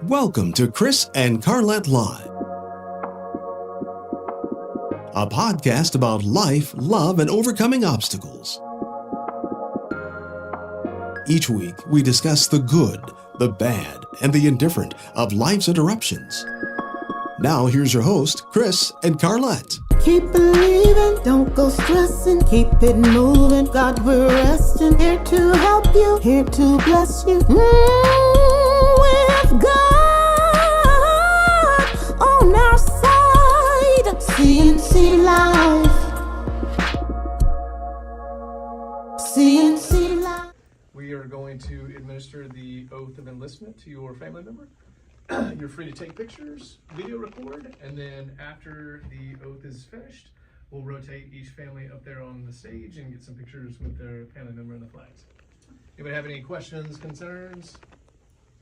Welcome to Chris and Carlette Live, a podcast about life, love, and overcoming obstacles. Each week, we discuss the good, the bad, and the indifferent of life's interruptions. Now, here's your host, Chris and Carlette. Keep believing, don't go stressing, keep it moving. God, we're resting, here to help you, here to bless you. With God on our side, CNC Life. CNC Life. We are going to administer the oath of enlistment to your family member. You're free to take pictures, video record, and then after the oath is finished, we'll rotate each family up there on the stage and get some pictures with their family member and the flags. Anybody have any questions, concerns?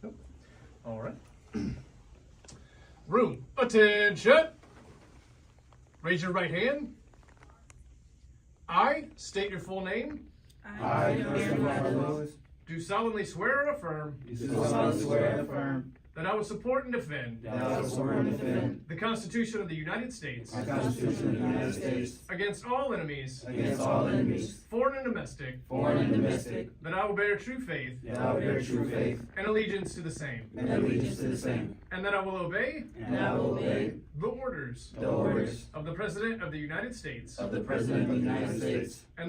Nope. All right. Room, attention. Raise your right hand. I state your full name. I, do solemnly swear or affirm that I will support and defend the Constitution of the United States against all enemies, foreign and domestic, that I will bear true faith and allegiance to the same, and that I will obey the orders of the President of the United States and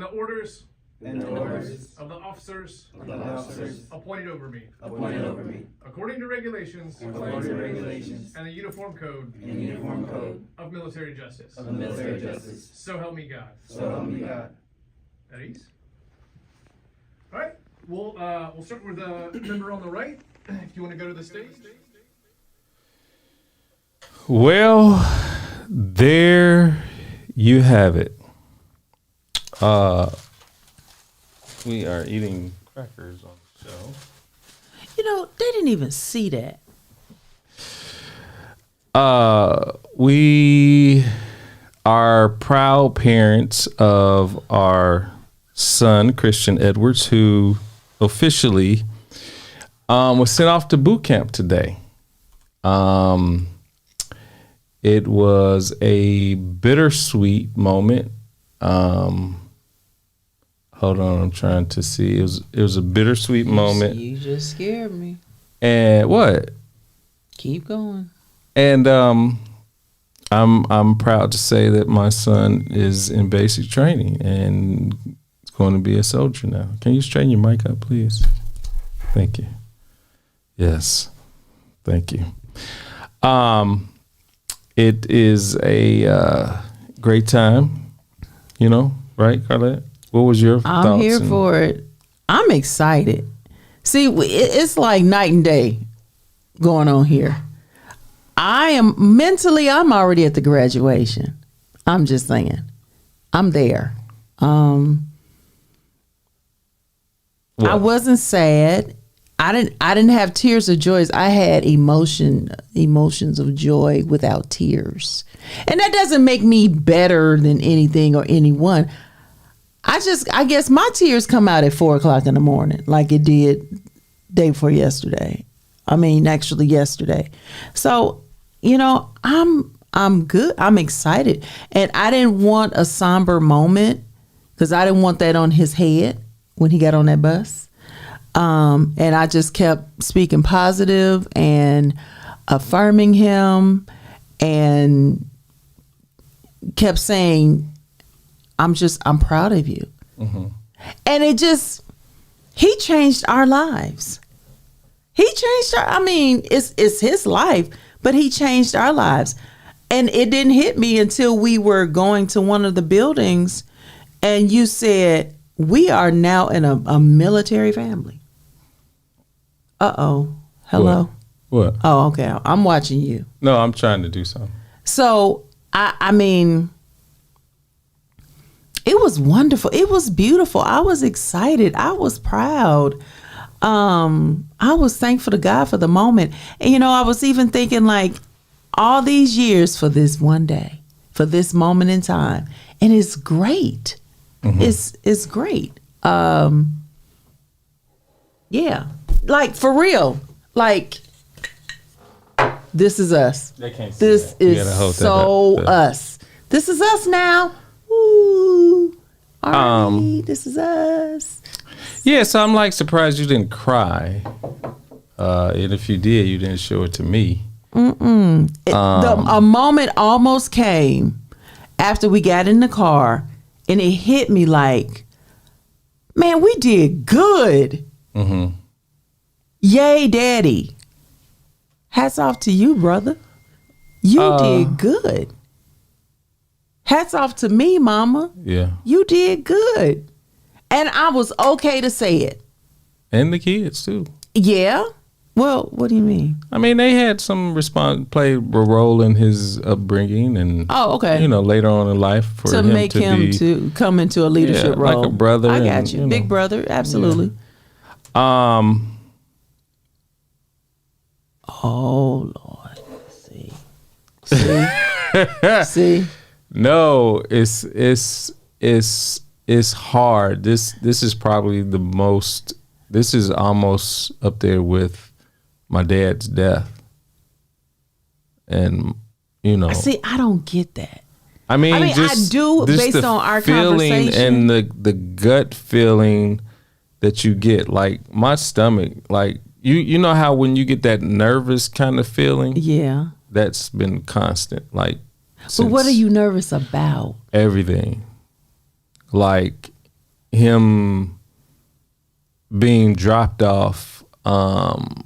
the orders of the officers appointed over me, according to regulations and the Uniform Code of Military Justice. So help me God. At ease. All right. We'll start with the member on the right. If you want to go to the stage. Well, there you have it. We are eating crackers on the show. You know, they didn't even see that. We are proud parents of our son, Christian Edwards, who officially was sent off to boot camp today. It was a bittersweet moment. Hold on, I'm trying to see. It was a bittersweet moment. You just scared me. And what? Keep going. And I'm proud to say that my son is in basic training and is going to be a soldier now. Can you straighten your mic up, please? Thank you. Yes, thank you. It is a great time, right, Carlette? What was your thoughts? I'm here for it. I'm excited. See, it's like night and day going on here. I'm already at the graduation. I'm just saying. I'm there. I wasn't sad. I didn't have tears of joy. I had emotions of joy without tears. And that doesn't make me better than anything or anyone. I guess my tears come out at 4:00 in the morning, like it did day before yesterday. Actually yesterday. So, I'm good. I'm excited. And I didn't want a somber moment because I didn't want that on his head when he got on that bus. And I just kept speaking positive and affirming him and kept saying, I'm proud of you. Mm-hmm. And he changed our lives. It's his life, but he changed our lives. And it didn't hit me until we were going to one of the buildings and you said, we are now in a military family. Uh-oh. Hello? What? Oh, okay. I'm watching you. No, I'm trying to do something. So, it was wonderful. It was beautiful. I was excited. I was proud. I was thankful to God for the moment. And, I was even thinking like all these years for this one day, for this moment in time. And it's great. Mm-hmm. It's great. Yeah. Like, for real. Like, this is us. They can't see This that. You is gotta hold that so up. us. This is us now. Ooh. All right, this is us. Yeah, so I'm like surprised you didn't cry. And if you did, you didn't show it to me. A moment almost came after we got in the car, and it hit me like, man, we did good. Mm-hmm. Yay, Daddy. Hats off to you, brother. You did good. Hats off to me, Mama. Yeah. You did good. And I was okay to say it. And the kids, too. Yeah. Well, what do you mean? I mean, they had some played a role in his upbringing and, Oh, okay. later on in life for To him make to him be, to come into a leadership like role. a brother. I got and, you. Big brother. Absolutely. Yeah. Oh, Lord. See. See? No, it's hard. This is probably the most. This is almost up there with my dad's death, and See, I don't get that. I mean, I just, do just based the on our feeling conversation. and the gut feeling that you get, like my stomach, like you know how when you get that nervous kind of feeling, Yeah. that's been constant, like. But what are since you nervous about? everything, like him being dropped off, and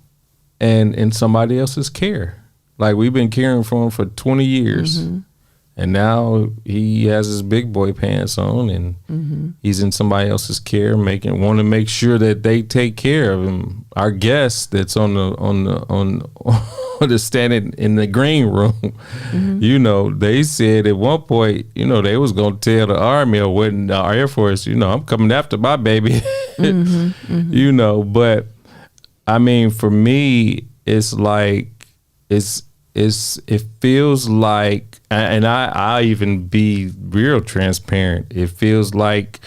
in somebody else's care. Like we've been caring for him for 20 years, and now he has his big boy pants on, and he's in somebody else's care, want to make sure that they take care of him. Our guest that's on the standing in the green room, they said at one point, they was gonna tell the Army or what in the Air Force, I'm coming after my baby, But I mean, for me, it's like it feels like, and I even be real transparent. It feels like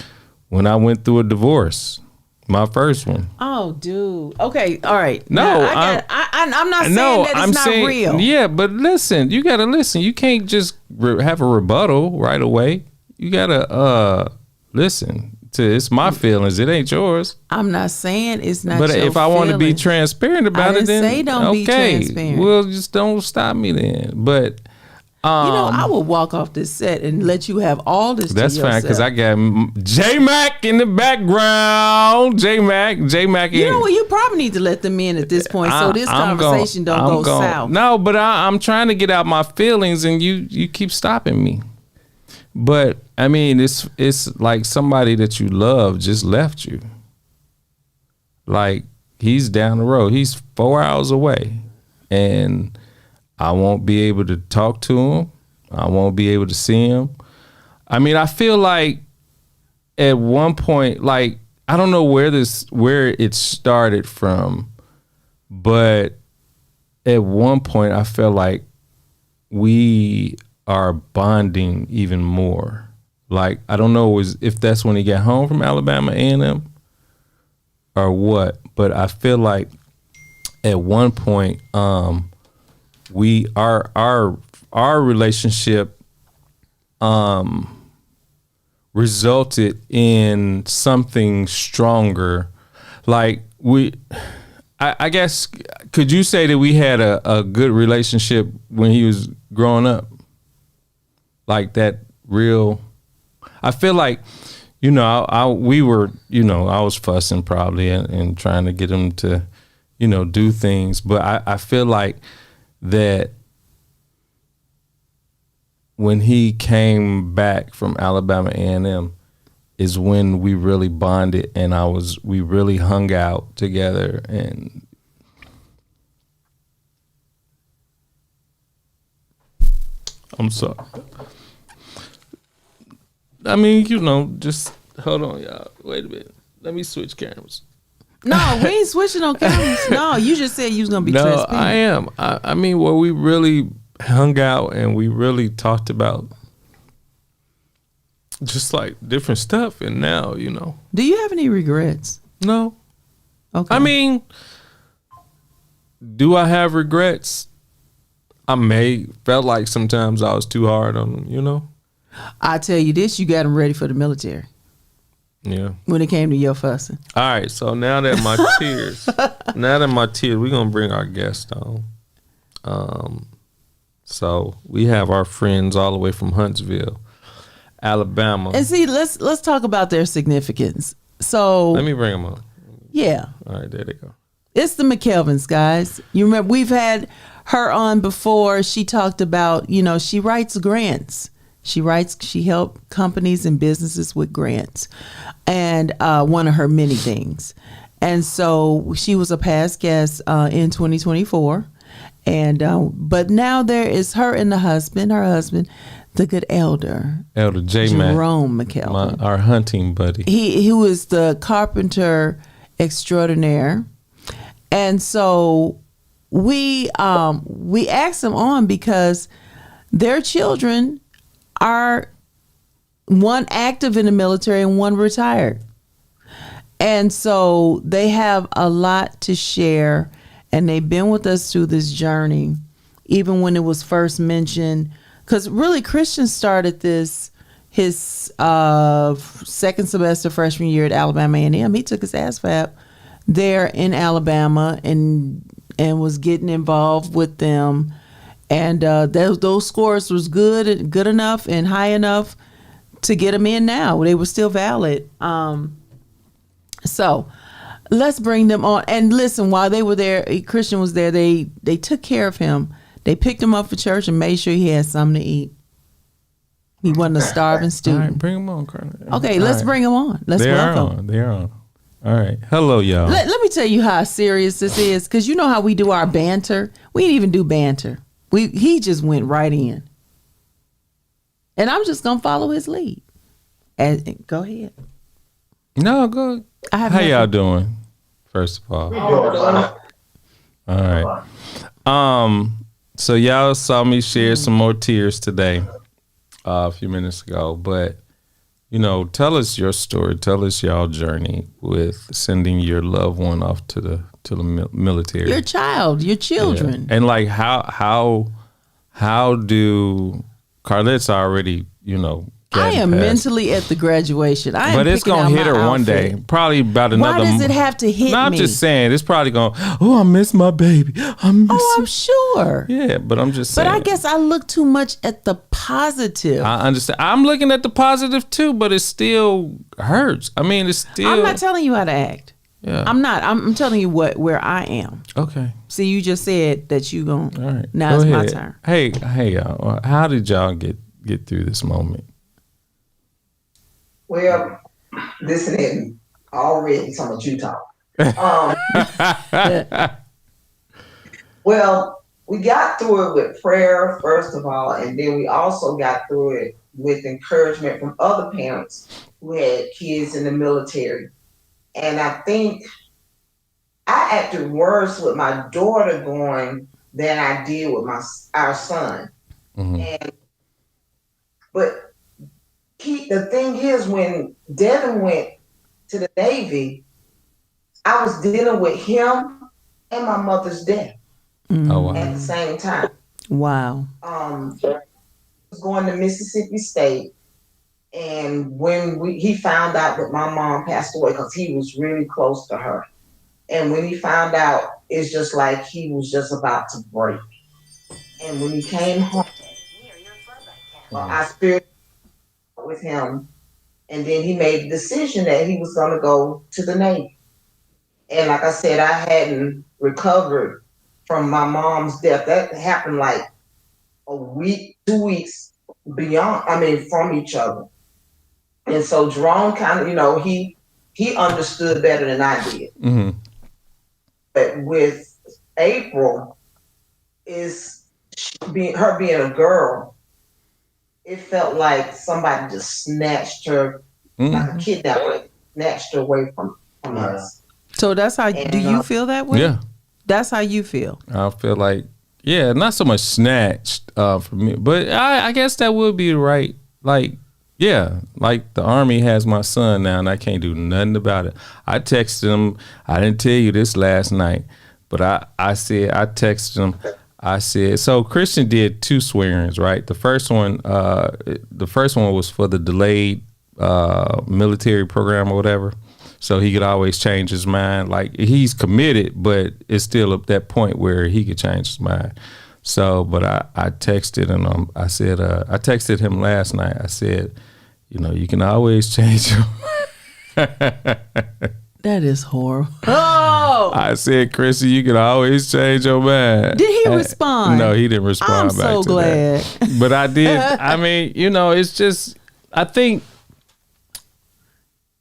when I went through a divorce. My first one. Oh, dude. Okay, all right. No, now, I'm not saying that it's not real. Yeah, but listen, you gotta listen. You can't just have a rebuttal right away. You gotta listen to it's my feelings. It ain't yours. I'm not saying it's not. But your if I want to be feelings. transparent about I it, then didn't say don't be transparent. Well, just don't stop me then. But I will walk off this set and let you have all this. that's to fine yourself. because I got J Mac in the background. J Mac. You know what? You probably need to let them in at this point, so this conversation don't go south. No, but I'm trying to get out my feelings, and you keep stopping me. But I mean, it's like somebody that you love just left you. Like he's down the road. He's 4 hours away, and I won't be able to talk to him. I won't be able to see him. I mean, I feel like at one point, like I don't know where it started from, but at one point I felt like we are bonding even more. Like I don't know if that's when he got home from Alabama A&M or what, but I feel like at one point our relationship resulted in something stronger. Like I guess, could you say that we had a good relationship when he was growing up? Like that real, I feel like, we were, I was fussing probably and trying to get him to, do things. But I feel like that when he came back from Alabama A&M is when we really bonded, and we really hung out together. And I'm sorry. I mean, just hold on, y'all. Wait a minute. Let me switch cameras. No, we ain't switching on cameras. No, you just said you was gonna be transparent. No, I am. I mean, well, we really hung out and we really talked about just like different stuff. And now, Do you have any regrets? No. Okay. I mean, do I have regrets? I felt like sometimes I was too hard on them, you know? I tell you this, you got them ready for the military Yeah. when it came to your fussing. All right, so now that my tears, we're going to bring our guest on. So we have our friends all the way from Huntsville, Alabama. And see, let's talk about their significance. So Let me bring them on. yeah, All right, there they go. it's the McKelvins, guys. You remember we've had her on before. She talked about, she writes grants. She helped companies and businesses with grants, and one of her many things. And so she was a past guest in 2024. And but now there is her and her husband, the good Elder J. Mac, Jerome McKelvin, our hunting buddy. He was the carpenter extraordinaire, and so we asked him on because their children are one active in the military and one retired, and so they have a lot to share. And they've been with us through this journey, even when it was first mentioned. Because really, Christian started his second semester freshman year at Alabama A&M. He took his ASVAB there in Alabama and was getting involved with them. And those scores was good enough and high enough to get him in now. They were still valid. So let's bring them on. And listen, while they were there, Christian was there, they took care of him. They picked him up for church and made sure he had something to eat. He wasn't a starving All student. right, bring them on, Carla. Okay, let's bring him on. Let's welcome. They're on. All right. Hello, y'all. Let me tell you how serious this is, because you know how we do our banter? We didn't even do banter. He just went right in. And I'm just going to follow his lead. Go ahead. No, go. How y'all doing? First of all. All right. So y'all saw me share some more tears today, a few minutes ago. But tell us your story. Tell us y'all journey with sending your loved one off to the military. Your child, your children, and like how do Carlette's already I am mentally at the graduation. But it's going to hit her one day. Probably about another month. Why does it have to hit me? I'm just saying. It's probably going, I miss my baby. I'm sure. Yeah, but I'm just saying. But I guess I look too much at the positive. I understand. I'm looking at the positive too, but it still hurts. I mean, it's still. I'm not telling you how to act. Yeah. I'm not. I'm telling you where I am. Okay. See, you just said that you going. All right. Now it's my turn. Hey, y'all. How did y'all get through this moment? Well, listening already, some of you talk. Well, we got through it with prayer, first of all, and then we also got through it with encouragement from other parents who had kids in the military. And I think I acted worse with my daughter going than I did with our son. Mm-hmm. But the thing is, when Devin went to the Navy, I was dealing with him and my mother's death at the same time. Wow. I was going to Mississippi State, and when he found out that my mom passed away, because he was really close to her, and when he found out, it's just like he was just about to break. And when he came home, I spiritually with him, and then he made the decision that he was going to go to the Navy. And like I said, I hadn't recovered from my mom's death. That happened like a week, 2 weeks from each other. And so Jerome kind of, he understood better than I did. Mm-hmm. But with April, her being a girl, it felt like somebody just snatched her, like a kidnapper, snatched her away from us. So that's how, do you feel that way? Yeah. That's how you feel? I feel like, not so much snatched from me, but I guess that would be right. Like, Yeah, like the Army has my son now, and I can't do nothing about it. I texted him. I didn't tell you this last night, but I texted him. I said, so Christian did 2 swearings, right? The first one was for the delayed military program or whatever, so he could always change his mind. Like, he's committed, but it's still at that point where he could change his mind. So, but I texted him. I said, I texted him last night. I said, you can always change your That is horrible. Oh! I said, Chrissy, you can always change your mind. Did he respond? No, he didn't respond I'm back so to glad. that. But I did. I mean, it's just, I think,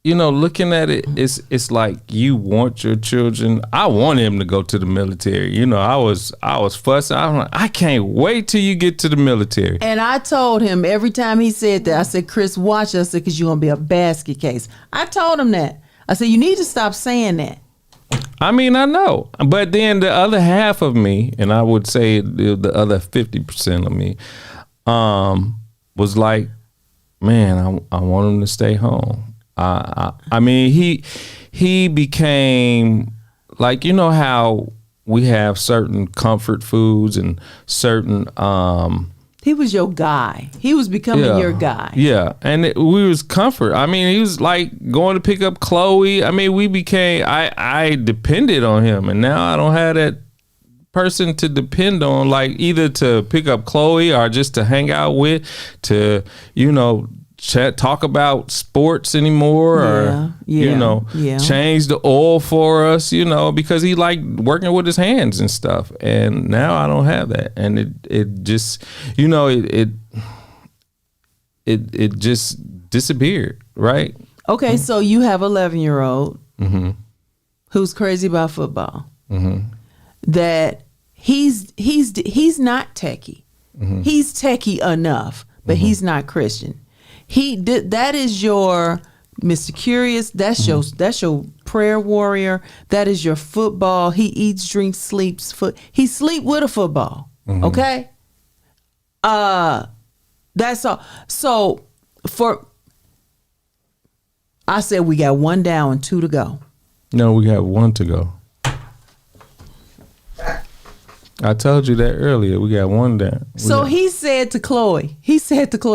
looking at it, it's like you want your children. I want him to go to the military. I was fussing. I'm like, I can't wait till you get to the military. And I told him every time he said that, I said, Chris, watch us because you're going to be a basket case. I told him that. I said, you need to stop saying that. I mean, I know. But then the other half of me, and I would say the other 50% of me, was like, man, I want him to stay home. I mean, he became like, how we have certain comfort foods and certain he was your guy. He was becoming your guy. Yeah, and we was comfort. I mean, he was like going to pick up Chloe. I mean, we became. I depended on him, and now I don't have that person to depend on. Like, either to pick up Chloe or just to hang out with, to talk about sports anymore, or change the oil for us, because he liked working with his hands and stuff. And now I don't have that, and it just it just disappeared, right? Okay, so you have 11-year-old who's crazy about football. That he's not techie. He's techie enough, but he's not Christian. That is your Mr. Curious. That's your prayer warrior. That is your football. He eats, drinks, sleeps. He sleep with a football. Okay. That's all. So I said we got 1 down and 2 to go. No, we got 1 to go. I told you that earlier. We got 1 down. He said to Chloe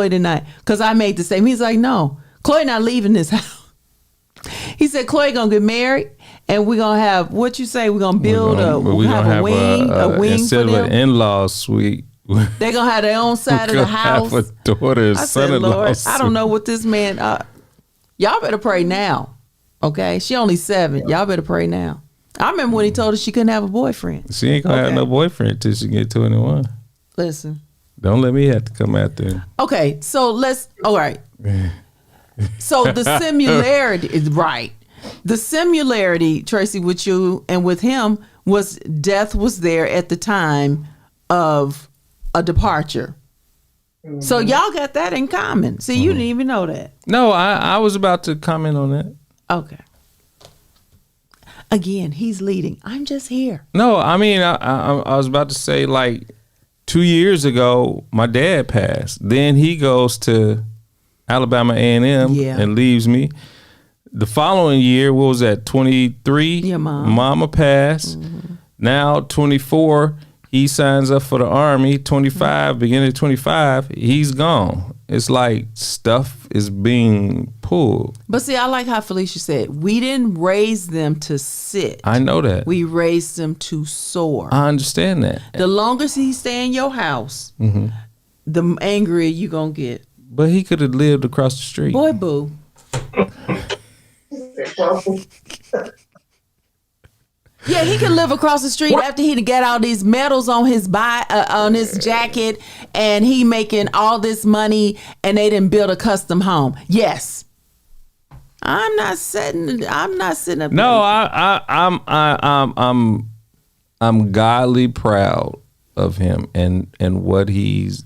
tonight, because I made the same. He's like, no, Chloe not leaving this house. He said, Chloe gonna get married, and we're gonna have, what you say, we're gonna build a wing instead for of an in-law suite. They're gonna have their own side of the house. Have a daughter, I said, Lord, I don't know what this man. Y'all better pray now, okay? She only 7. Y'all better pray now. I remember when he told her she couldn't have a boyfriend. She ain't gonna have no boyfriend till she get 21. Listen. Don't let me have to come out there. Okay, so all right. So the similarity is right. The similarity, Tracy, with you and with him was death was there at the time of a departure. So y'all got that in common. See, you didn't even know that. No, I was about to comment on that. Okay. Again, he's leading. I'm just here. No, I mean, I was about to say, like, 2 years ago, my dad passed. Then he goes to Alabama A&M and leaves me. The following year, what was that, 23? Your mom. Mama passed. Now, 24, he signs up for the Army. 25, beginning of 25, he's gone. It's like stuff is being pulled. But see, I like how Felicia said, we didn't raise them to sit. I know that. We raised them to soar. I understand that. The longer he stay in your house, the angrier you gonna get. But he could have lived across the street. Boy, boo. Yeah, he can live across the street after he got all these medals on his on his jacket, and he making all this money, and they didn't build a custom home. Yes, I'm not sitting up. No, I'm godly proud of him and what he's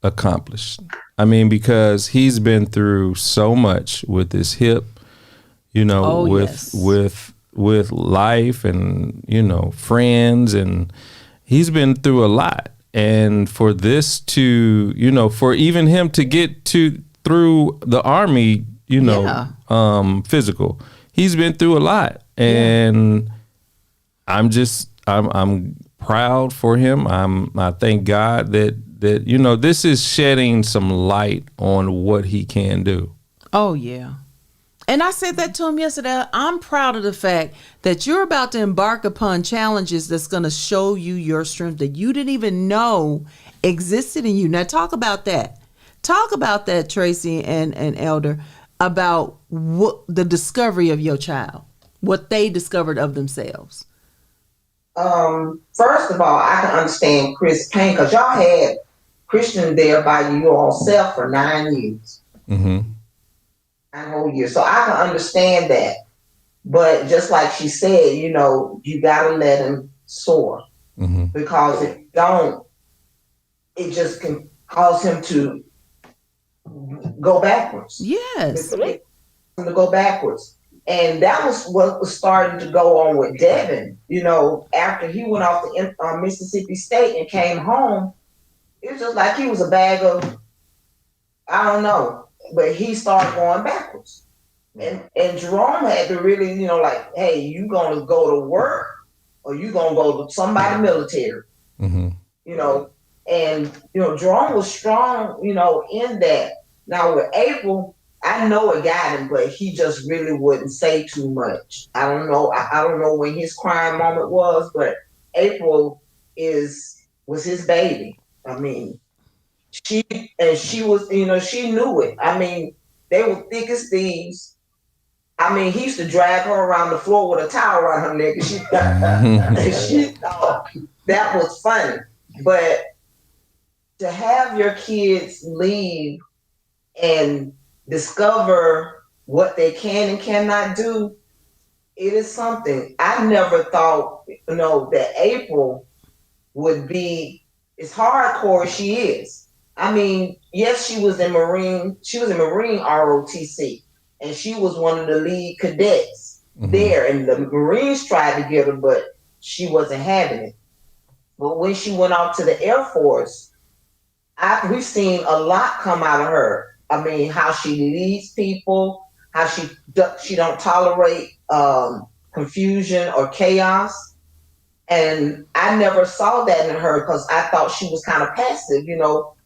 accomplished. I mean, because he's been through so much with his hip, with life and, friends, and he's been through a lot. And for this to, for even him to get through through the Army, physical. He's been through a lot, and I'm proud for him. I thank God that this is shedding some light on what he can do. Oh yeah. And I said that to him yesterday. I'm proud of the fact that you're about to embark upon challenges that's going to show you your strength that you didn't even know existed in you. Now talk about that. Talk about that, Tracy and Elder, about what the discovery of your child, what they discovered of themselves. First of all, I can understand Chris' pain because y'all had Christian there by yourself for 9 years. Mm-hmm. 9 whole years. So I can understand that. But just like she said, you got to let him soar. Mm-hmm. Because if you don't, it just can cause him to go backwards. Yes. To go backwards. And that was what was starting to go on with Devin. After he went off to Mississippi State and came home, it was just like he was a bag of, I don't know, but he started going backwards. And Jerome had to really, hey, you gonna go to work or you gonna go to somebody military. Mm-hmm. And Jerome was strong, in that. Now with April, I know it got him, but he just really wouldn't say too much. I don't know. I don't know when his crying moment was, but April was his baby. I mean, she was, she knew it. I mean, they were thick as thieves. I mean, he used to drag her around the floor with a towel around her neck, and she thought that was funny. But to have your kids leave and discover what they can and cannot do, it is something. I never thought, that April would be as hardcore as she is. I mean, yes, she was in Marine ROTC, and she was one of the lead cadets there, and the Marines tried to get her, but she wasn't having it. But when she went off to the Air Force, we've seen a lot come out of her. I mean, how she leads people, how she don't tolerate confusion or chaos. And I never saw that in her because I thought she was kind of passive,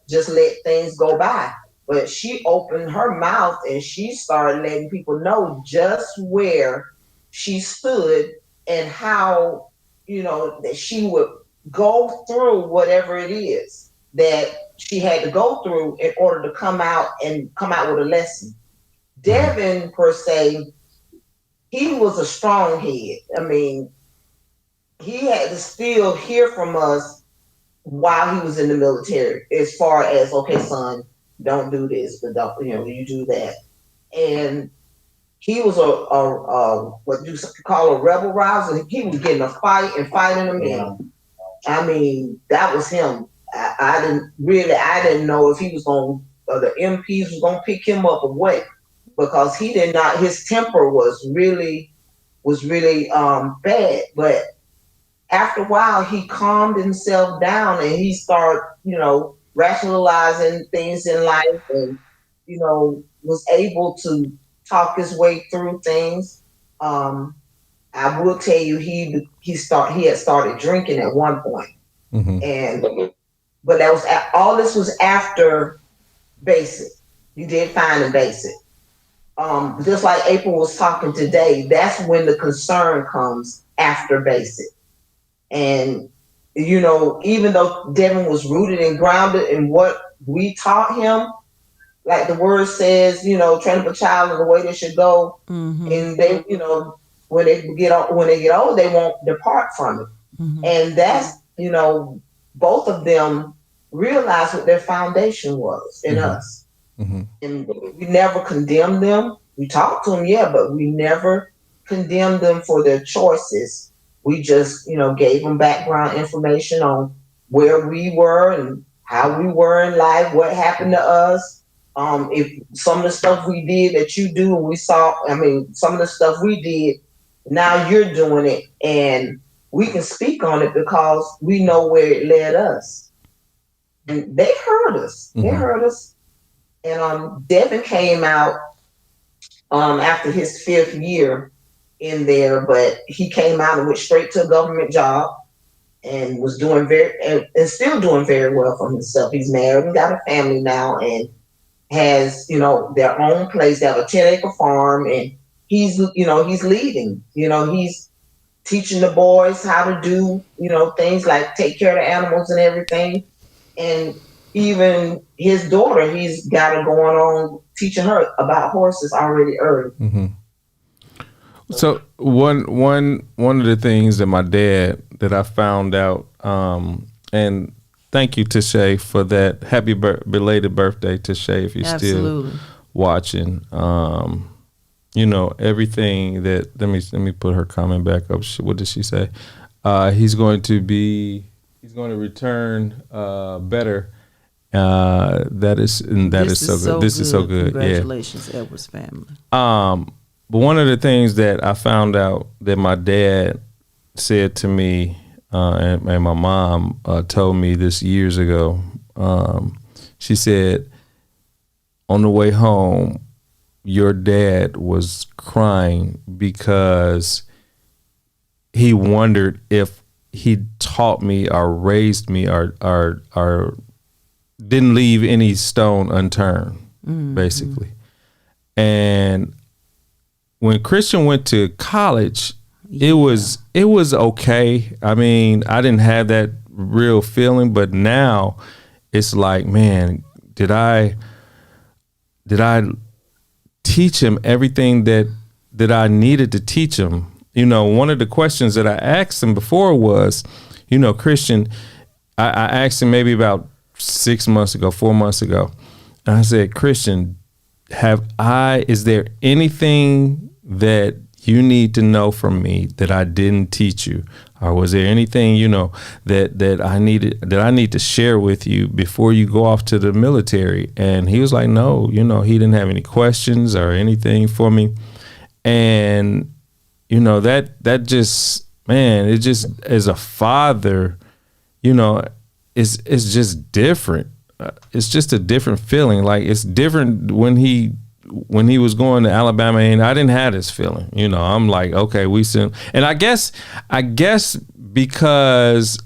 just let things go by. But she opened her mouth and she started letting people know just where she stood and how, that she would go through whatever it is that she had to go through in order to come out with a lesson. Devin, per se, he was a strong head. I mean, he had to still hear from us while he was in the military, as far as, okay, son, don't do this, but don't, you do that. And he was what you call a rebel rouser. He was getting a fight and fighting them in. I mean, that was him. I didn't know if he was the MPs was going to pick him up or what, because he did not, his temper was really bad. But after a while, he calmed himself down and he started, rationalizing things in life and, was able to talk his way through things. I will tell you, he had started drinking at one point. Mm-hmm. But all this was after basic. You did fine in basic. Just like April was talking today, that's when the concern comes after basic. And, even though Devin was rooted and grounded in what we taught him, like the word says, train up a child in the way they should go. Mm-hmm. And they, when they get old, they won't depart from it. Mm-hmm. And that's, both of them realized what their foundation was in us. Mm-hmm. And we never condemned them. We talked to them, but we never condemned them for their choices. We just, gave them background information on where we were and how we were in life, what happened to us. If some of the stuff we did that you do, and we saw, some of the stuff we did, now you're doing it, and we can speak on it because we know where it led us. And they heard us. Mm-hmm. They heard us. And Devin came out after his 5th year in there, but he came out and went straight to a government job and was doing and still doing very well for himself. He's married and got a family now and has, their own place. They have a 10-acre farm, and he's leading. He's teaching the boys how to do, things like take care of the animals and everything. And even his daughter, he's got her going on teaching her about horses already early. Mm-hmm. So one of the things that my dad that I found out, and thank you, Tashay, for that. Happy belated birthday, Tashay, if you're Absolutely. still watching. Everything that let me put her comment back up. What did she say? He's going to return better. That is so good. This is so good. Congratulations, yeah. Edwards family. But one of the things that I found out that my dad said to me, and my mom told me this years ago, she said, on the way home, your dad was crying because he wondered if he taught me or raised me or didn't leave any stone unturned, basically. And when Christian went to college, it was okay. I mean, I didn't have that real feeling, but now it's like, man, did I teach him everything that I needed to teach him? One of the questions that I asked him before was, Christian, I asked him maybe about 4 months ago, and I said, Christian, is there anything that you need to know from me that I didn't teach you? Or was there anything, that I need to share with you before you go off to the military? And he was like, no, he didn't have any questions or anything for me. And, that just, man, it just, as a father, it's just different. It's just a different feeling. Like, it's different when he was going to Alabama, and I didn't have this feeling. I'm like, okay, and I guess because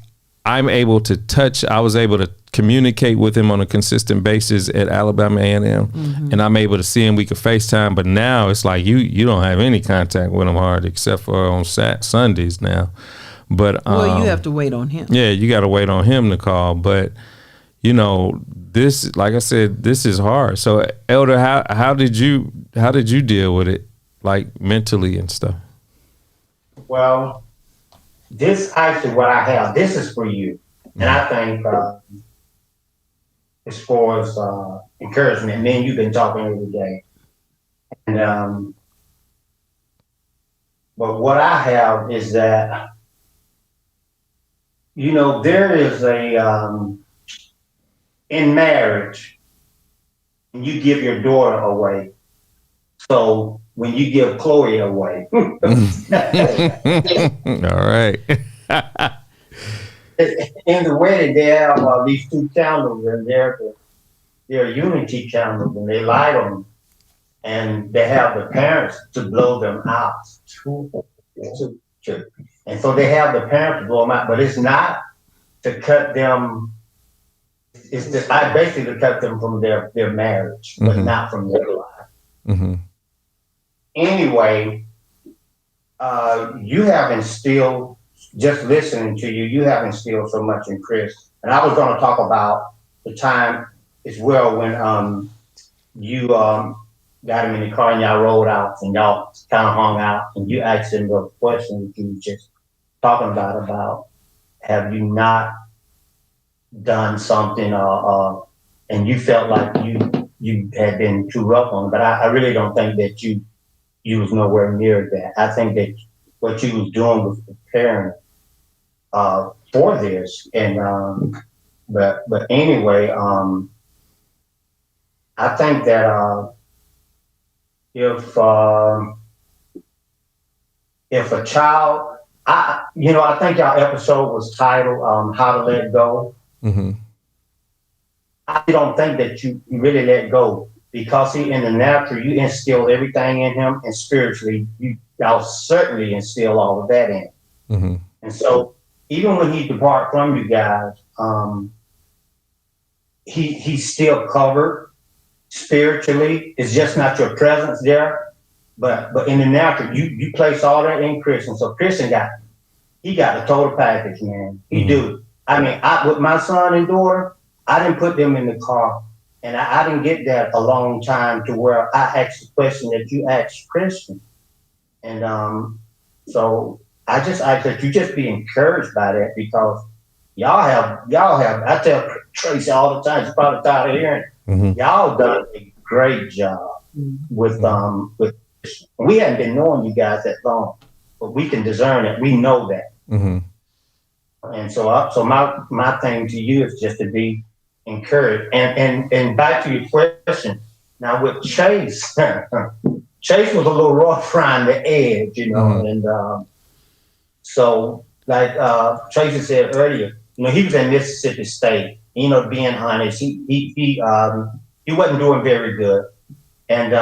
I was able to communicate with him on a consistent basis at Alabama A&M, and I'm able to see him. We could FaceTime, but now it's like you don't have any contact with him hard except for on Sundays now. But well, you have to wait on him. Yeah, you got to wait on him to call. But this, like I said, this is hard. So, Elder, how did you deal with it, like mentally and stuff? Well, this actually what I have. This is for you, and I think as far as encouragement, me and you've been talking every day, and but what I have is that there is a in marriage, you give your daughter away. So when you give Chloe away, all right. In the wedding, they have these 2 candles, and they're unity candles, and they light them, and they have the parents to blow them out. And so they have the parents to blow them out, but it's not to cut them. I basically cut them from their marriage, but not from their life. Mm-hmm. Anyway, you have instilled, just listening to you, you have instilled so much in Chris. And I was going to talk about the time as well when you got him in the car and y'all rolled out and y'all kind of hung out, and you asked him the question that you were just talking about have you not done something and you felt like you had been too rough on it. But I really don't think that you was nowhere near that. I think that what you was doing was preparing for this. And but anyway, I think that if a child, I think our episode was titled "How to Let Go." Mm-hmm. I don't think that you really let go, because in the natural, you instill everything in him, and spiritually, y'all certainly instill all of that in. Mm-hmm. And so even when he depart from you guys, he's still covered spiritually. It's just not your presence there. But in the natural, you place all that in Christian. So Christian got the total package, man. He do. I mean, with my son and daughter, I didn't put them in the car, and I didn't get that a long time to where I asked the question that you asked Christian. And so I just ask that you just be encouraged by that, because y'all have. I tell Tracy all the time. She's probably tired of hearing it. Mm-hmm. Y'all done a great job with. We hadn't been knowing you guys that long, but we can discern it. We know that. Mm-hmm. And so my thing to you is just to be encouraged. And back to your question. Now with Chase, Chase was a little rough around the edge, you know, and so like Tracy said earlier, you know, he was in Mississippi State. You know, being honest, he wasn't doing very good, and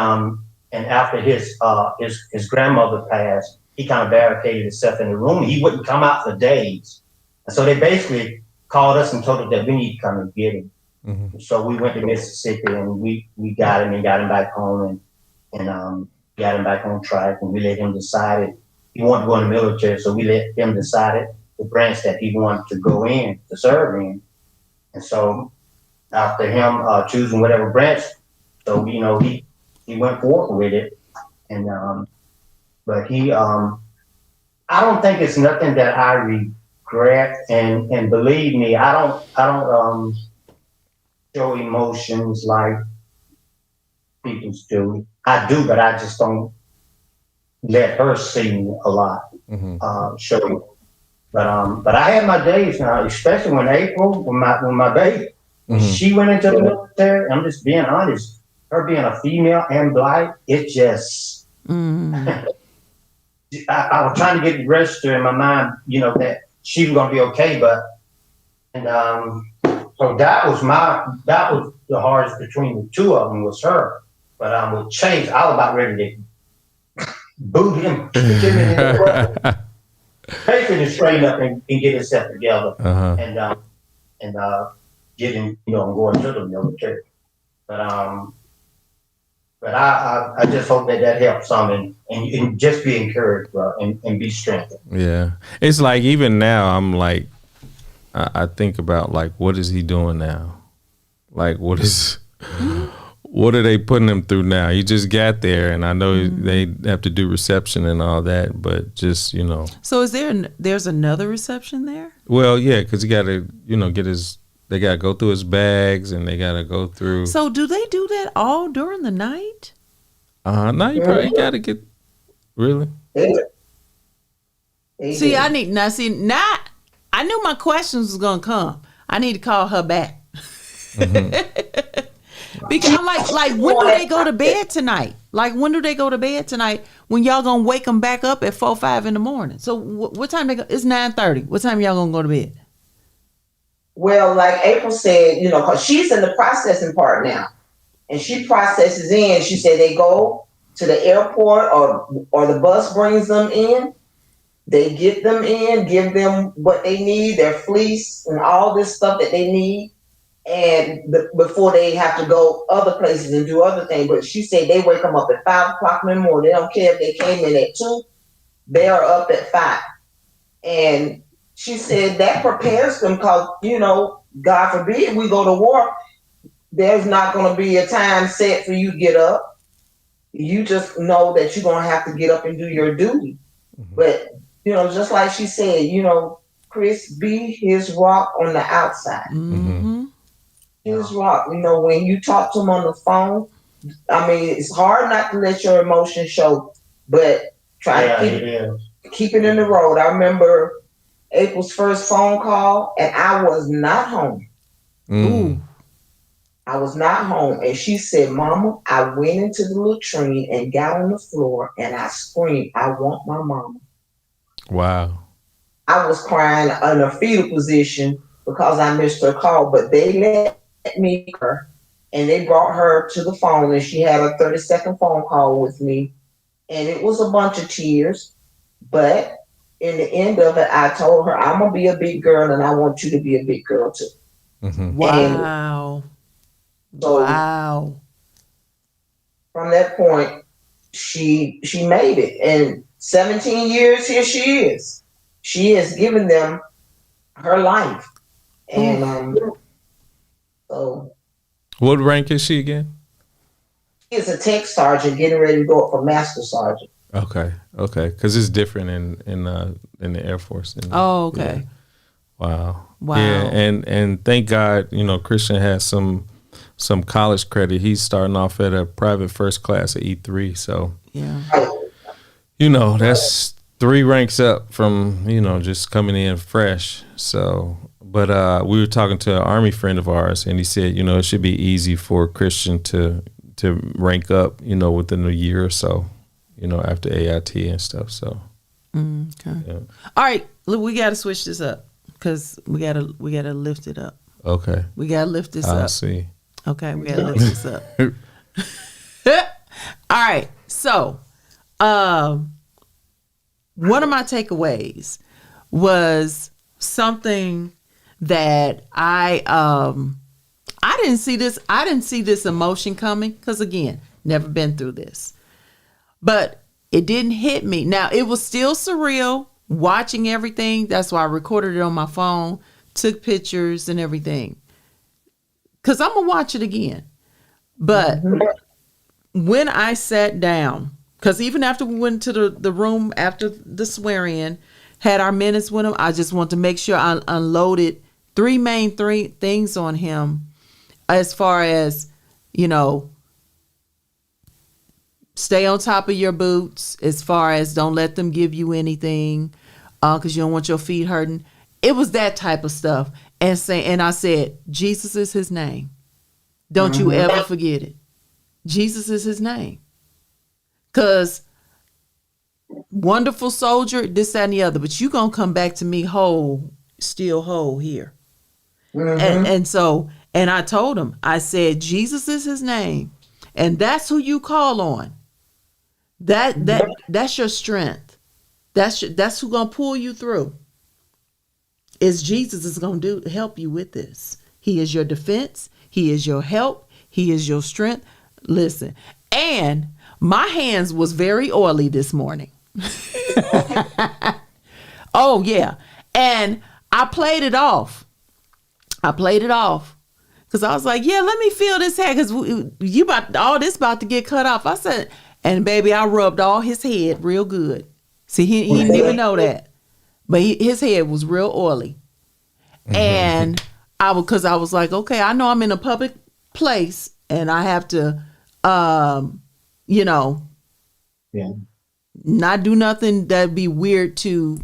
after his grandmother passed, he kind of barricaded himself in the room. He wouldn't come out for days. And so they basically called us and told us that we need to come and get him. Mm-hmm. So we went to Mississippi and we got him and got him back home and got him back on track, and we let him decide it. He wanted to go in the military, so we let him decide the branch that he wanted to go in to serve in. And so after him choosing whatever branch, so you know he went forward with it. And but he I don't think it's nothing that I regret, and believe me, I don't show emotions like people do. I do, but I just don't let her see me a lot. Mm-hmm. Show. But I had my days now, especially when April, when my baby, when she went into the military. I'm just being honest. Her being a female and black, it just. I was trying to get it registered in my mind, you know, that she was gonna be okay, and so that was the hardest between the two of them was her. But with Chase, I was about ready to boot him, Chase to straighten up and get himself together, and get him, you know, going to the military. But I just hope that helps some, and just be encouraged, bro, and be strengthened. Yeah, it's like even now I'm like, I think about like, what is he doing now? Like, what are they putting him through now? He just got there, and I know they have to do reception and all that, but just, you know. So is there's another reception there? Well, yeah, because he got to, you know, they got to go through his bags, and they got to go through. So do they do that all during the night? No, you probably got to get, really? See, I knew my questions was going to come. I need to call her back. Because I'm like, when do they go to bed tonight? Like, when do they go to bed tonight when y'all going to wake them back up at 4, 5 in the morning? So what time they go? It's 9:30. What time y'all going to go to bed? Well, like April said, you know, because she's in the processing part now, and she processes in. She said they go to the airport or the bus brings them in. They get them in, give them what they need, their fleece and all this stuff that they need, and before they have to go other places and do other things. But she said they wake them up at 5 o'clock in the morning. They don't care if they came in at 2. They are up at 5. And she said that prepares them because, you know, God forbid we go to war, there's not going to be a time set for you to get up. You just know that you're going to have to get up and do your duty. Mm-hmm. But, you know, just like she said, you know, Chris, be his rock on the outside. Mm-hmm. His rock. You know, when you talk to him on the phone, I mean, it's hard not to let your emotions show, but try to keep it in the road. I remember April's first phone call, and I was not home. Ooh. I was not home. And she said, Mama, I went into the latrine and got on the floor, and I screamed, I want my mama. Wow. I was crying in a fetal position because I missed her call, but they let me her, and they brought her to the phone, and she had a 30-second phone call with me, and it was a bunch of tears, but in the end of it, I told her, I'm gonna be a big girl, and I want you to be a big girl too. Mm-hmm. Wow. So wow. from that point, she made it, and 17 years here she is. She has given them her life, and so What rank is she again? she is a tech sergeant getting ready to go up for master sergeant. Okay, because it's different in the Air Force. Oh, okay. Yeah. Wow. Wow. Yeah, and thank God, Christian has some college credit. He's starting off at a private first class at E3. So, Yeah. That's 3 ranks up from, just coming in fresh. So, but we were talking to an Army friend of ours, and he said, it should be easy for Christian to rank up, within a year or so, after AIT and stuff. So, Okay. yeah. All right, look, we got to switch this up because we gotta lift it up. Okay. We gotta lift this I'll up. see. Okay, we gotta lift this up. All right, so one of my takeaways was something that I didn't see this. I didn't see this emotion coming because, again, never been through this, but it didn't hit me. Now, it was still surreal watching everything. That's why I recorded it on my phone, took pictures and everything, because I'm gonna watch it again. But when I sat down, because even after we went to the room after the swearing, had our minutes with him, I just want to make sure I unloaded three things on him, as far as, stay on top of your boots, as far as don't let them give you anything, because you don't want your feet hurting. It was that type of stuff. And I said, Jesus is his name. Don't you ever forget it. Jesus is his name. Because wonderful soldier, this, that, and the other, but you going to come back to me whole, still whole here. And so, and I told him, I said, Jesus is his name. And that's who you call on. That's your strength. That's who going to pull you through. Is Jesus is going to help you with this. He is your defense. He is your help. He is your strength. Listen, and my hands was very oily this morning. Oh yeah, and I played it off. Because I was like, yeah, let me feel this head, because you all this about to get cut off. I said, and baby, I rubbed all his head real good. See, he didn't even know that, but his head was real oily. And I was like, okay, I know I'm in a public place and I have to, not do nothing that'd be weird to,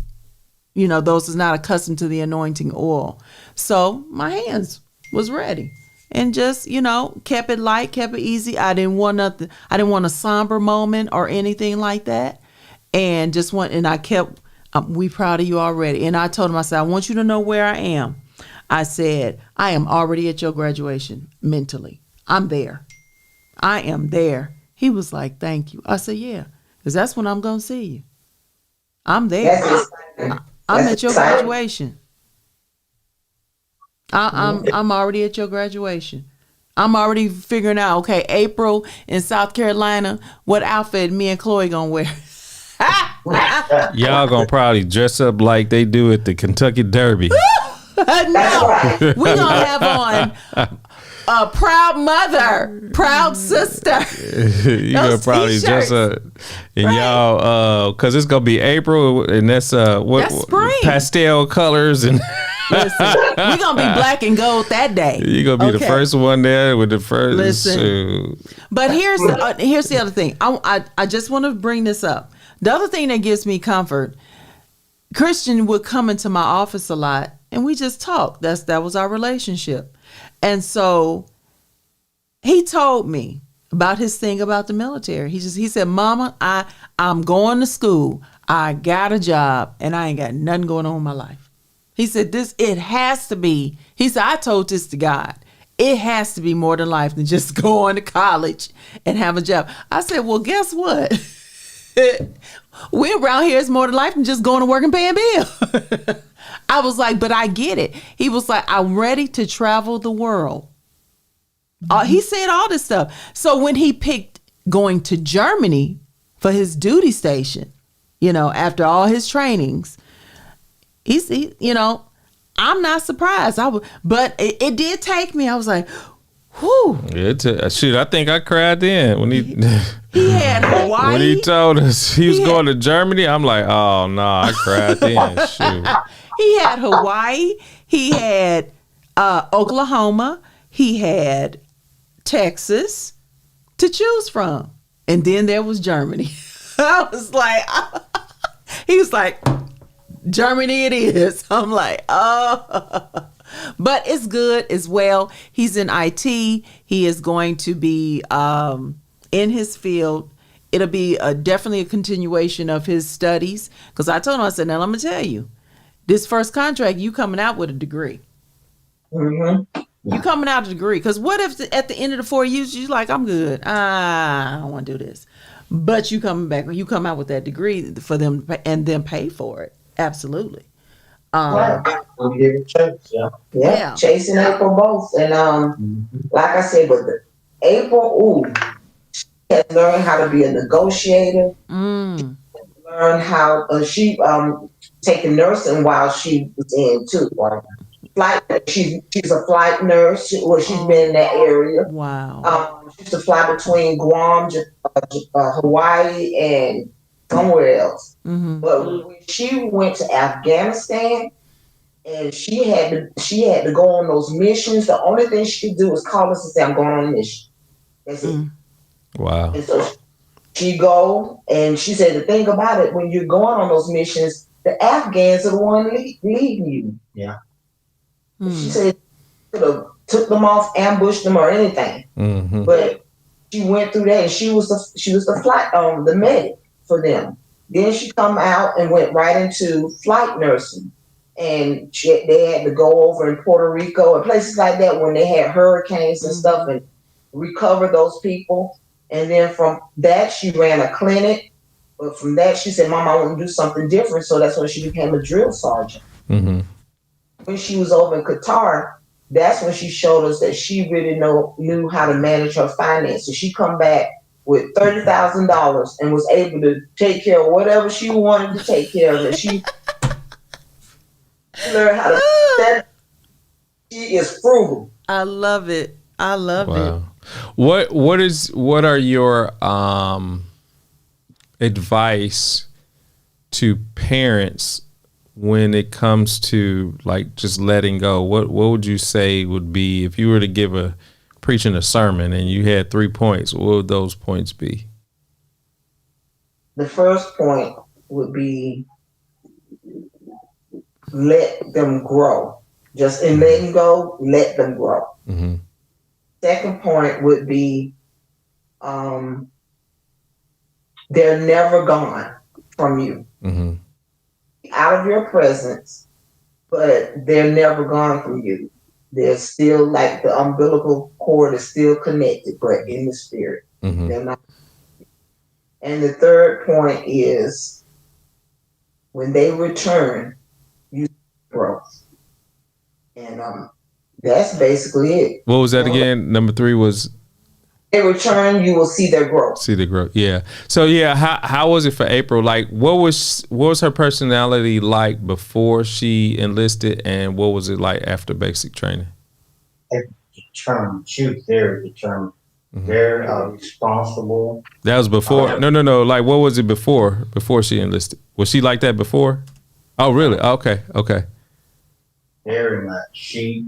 those who's not accustomed to the anointing oil. So my hands was ready and just, kept it light, kept it easy. I didn't want nothing. I didn't want a somber moment or anything like that. And I kept, we proud of you already. And I told him, I said, I want you to know where I am. I said, I am already at your graduation mentally. I'm there. I am there. He was like, thank you. I said, yeah, because that's when I'm going to see you. I'm there. I'm at your graduation. I'm already at your graduation. I'm already figuring out, okay, April in South Carolina, what outfit me and Chloe going to wear. Y'all going to probably dress up like they do at the Kentucky Derby. No, we're going to have on a proud mother, proud sister. You're going to probably dress up. And right. Y'all, because it's going to be April, and that's spring. Pastel colors. And listen, we're going to be black and gold that day. You're going to be the first one there with the first. Listen. But here's the other thing. I just want to bring this up. The other thing that gives me comfort, Christian would come into my office a lot and we just talk. That was our relationship. And so he told me about his thing about the military. He said, Mama, I'm going to school. I got a job and I ain't got nothing going on in my life. He said, it has to be. He said, I told this to God. it has to be more to life than just going to college and have a job. I said, well, guess what? We're around here, it's more to life than just going to work and paying bills. I was like, but I get it. He was like, I'm ready to travel the world. He said all this stuff. So when he picked going to Germany for his duty station, after all his trainings, I'm not surprised. But it did take me. I was like, whew. Shoot, I think I cried then when he had Hawaii. When he told us he was going to Germany. I'm like, oh no, I cried then. Shoot. He had Hawaii. He had Oklahoma. He had Texas to choose from, and then there was Germany. I was like, he was like, Germany it is. I'm like, oh. But it's good as well. He's in IT. He is going to be in his field. It'll be definitely a continuation of his studies. Because I told him, I said, now I'm going to tell you, this first contract, you coming out with a degree. Mm-hmm. You coming out with a degree. Because what if at the end of the 4 years, you're like, I'm good. I don't want to do this. But you coming back, you come out with that degree for them and then pay for it. Absolutely. Yeah. Chasing April both. And like I said, but April, she has learned how to be a negotiator. Learn how she taking nursing while she was in too. Flight, she's a flight nurse. She's been in that area. Wow. She used to fly between Guam, Hawaii, and somewhere else. Mm-hmm. But when she went to Afghanistan, and she had to go on those missions, the only thing she could do was call us and say, "I'm going on a mission." That's it. Wow. And so she go, and she said the thing about it, when you're going on those missions, the Afghans are the one leading you. Yeah. She said could have took them off, ambushed them, or anything. Mm-hmm. But she went through that, and she was the flight the medic for them. Then she come out and went right into flight nursing, and they had to go over in Puerto Rico and places like that when they had hurricanes and stuff, and recover those people. And then from that, she ran a clinic. But from that, she said, "Mom, I want to do something different." So that's when she became a drill sergeant. Mm-hmm. When she was over in Qatar, that's when she showed us that she really knew how to manage her finances. She come back with $30,000 and was able to take care of whatever she wanted to take care of. And she learned how to that. She is frugal. I love it. I love it. What are your advice to parents when it comes to like just letting go? What would you say would be, if you were to preaching a sermon and you had 3 points, what would those points be? The first point would be let them grow. Just in letting go, let them grow. Mm-hmm. Second point would be they're never gone from you. Mm-hmm. Out of your presence, but they're never gone from you. They're still like the umbilical cord is still connected, but in the spirit. Mm-hmm. They're not. And the third point is when they return, you grow. And that's basically it. What was that again? Number 3 was in return, you will see their growth. See the growth, yeah. So yeah, how was it for April? Like, what was her personality like before she enlisted, and what was it like after basic training? Determined. She was very determined, very responsible. That was before. No. Like, what was it before she enlisted? Was she like that before? Oh, really? Okay. Very much. She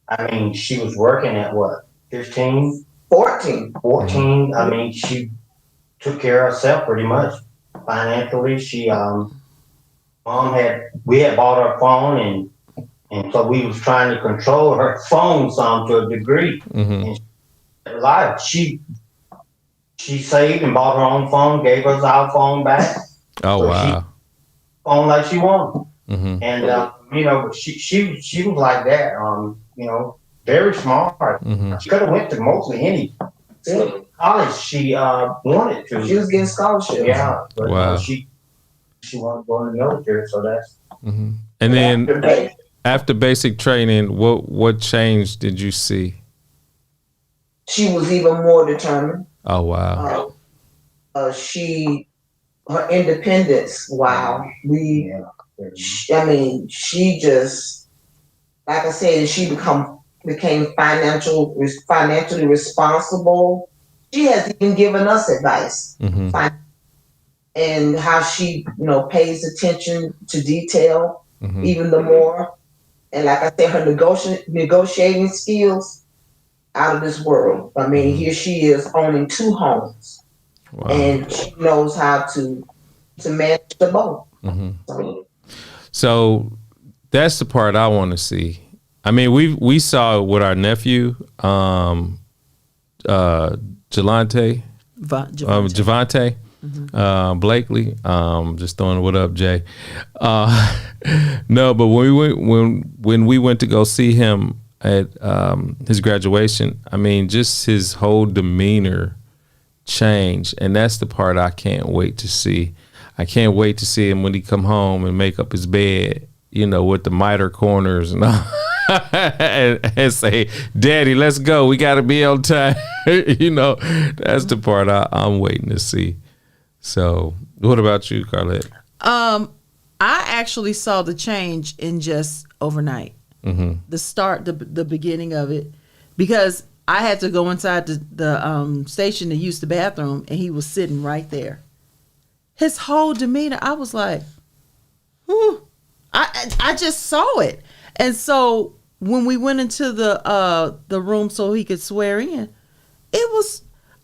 was working at what, 15? 14. I mean, she took care of herself pretty much financially. She, we had bought her phone, and so we was trying to control her phone some to a degree. Mm-hmm. And she saved and bought her own phone, gave us our phone back. Oh, so wow. Phone like she wanted. Mm-hmm. And, she was like that. very smart. Mm-hmm. She could have went to mostly any college she wanted to. She was getting scholarships. Yeah, but Wow. She wanted to go in the military, so that's. Mm-hmm. And then after basic training, what change did you see? She was even more determined. Oh wow. Her independence. Wow. She just, like I said, she became financially responsible. She has even given us advice. Mm-hmm. And how she, pays attention to detail Mm-hmm. even the more. And like I said, her negotiating skills out of this world. I mean, here she is owning 2 homes. Wow. And she knows how to manage the both. Mm-hmm. So that's the part I want to see. I mean, we saw it with our nephew, Javante. Blakely. Just throwing what up, Jay. No, but when we went to go see him at his graduation, I mean, just his whole demeanor changed, and that's the part I can't wait to see. I can't wait to see him when he come home and make up his bed, with the miter corners and all. and say, "Daddy, let's go. We got to be on time." That's the part I'm waiting to see. So, what about you, Carlette? I actually saw the change in just overnight. Mm-hmm. The start, the beginning of it, because I had to go inside the station to use the bathroom, and he was sitting right there. His whole demeanor, I was like, whew. I just saw it. And so when we went into the room so he could swear in,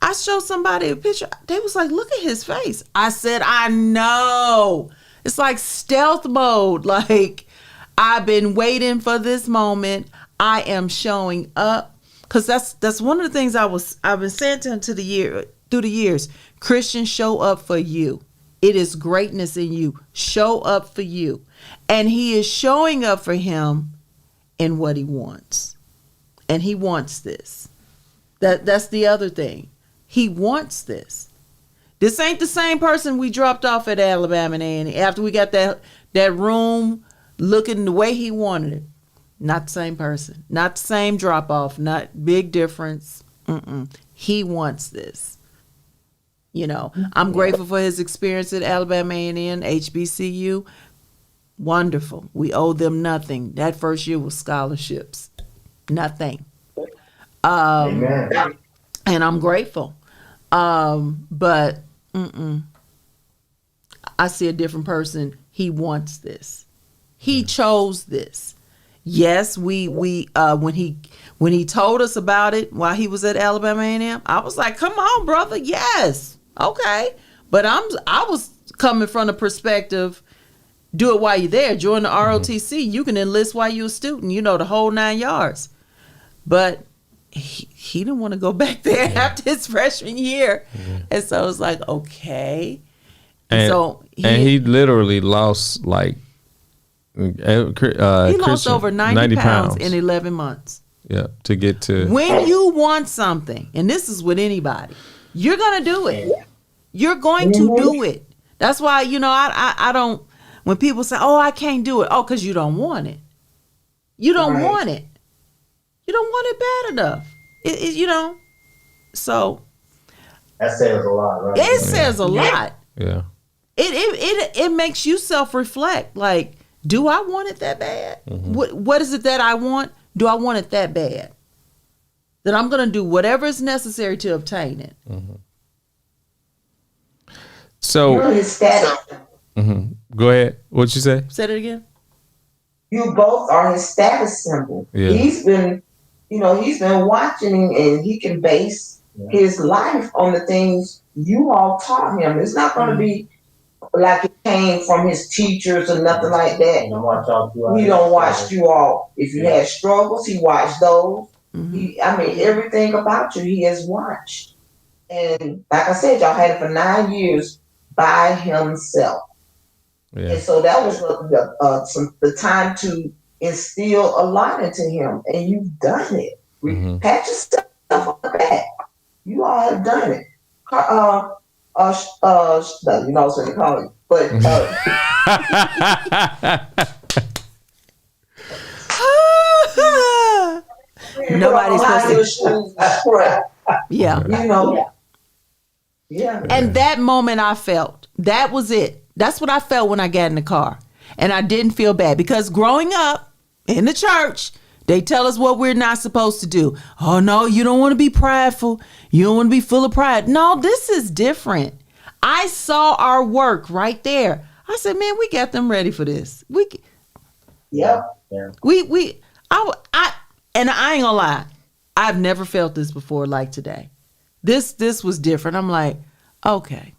I showed somebody a picture. They was like, look at his face. I said, I know. It's like stealth mode. Like, I've been waiting for this moment. I am showing up. Because that's one of the things I've been saying to him through the years. Christians, show up for you. It is greatness in you. Show up for you. And he is showing up for him in what he wants. And he wants this. That's the other thing. He wants this. This ain't the same person we dropped off at Alabama and after we got that room looking the way he wanted it. Not the same person. Not the same drop off. Not big difference. He wants this. I'm grateful for his experience at Alabama A&M, HBCU. Wonderful. We owe them nothing. That first year was scholarships. Nothing. Amen. And I'm grateful. But I see a different person. He wants this. He chose this. Yes, we when he told us about it while he was at Alabama A&M, I was like, "Come on, brother, yes, okay." But I was coming from the perspective, do it while you're there. Join the ROTC. You can enlist while you're a student. The whole 9 yards. But he didn't want to go back there after his freshman year, and so I was like, okay. And so he literally lost like. He lost over 90 pounds in 11 months. Yeah, to get to. When you want something, and this is with anybody, you're going to do it. You're going to do it. That's why, I don't, when people say, oh, I can't do it. Oh, because you don't want it. You don't want it. You don't want it bad enough. So. That says a lot, right? It says a lot. Yeah. It makes you self-reflect. Like, do I want it that bad? What is it that I want? Do I want it that bad? Then I'm going to do whatever is necessary to obtain it. So, You're his status. Go ahead. What'd you say? Say that again. You both are his status symbol. Yeah. He's been watching, and he can base his life on the things you all taught him. It's not going to be like it came from his teachers or nothing like that. He don't watch you all. If you had struggles, he watched those. Everything about you, he has watched. And like I said, y'all had it for 9 years by himself. Yeah. And so that was the time to instill a lot into him, and you've done it. Pat yourself on the back. You all have done it. You know what I'm calling, but nobody's supposed to. Yeah, you know. Yeah. And that moment I felt, that was it. That's what I felt when I got in the car. And I didn't feel bad because growing up in the church, they tell us what we're not supposed to do. Oh, no, you don't want to be prideful. You don't want to be full of pride. No, this is different. I saw our work right there. I said, man, we got them ready for this. Yeah. And I ain't gonna lie. I've never felt this before like today. This was different. I'm like, okay,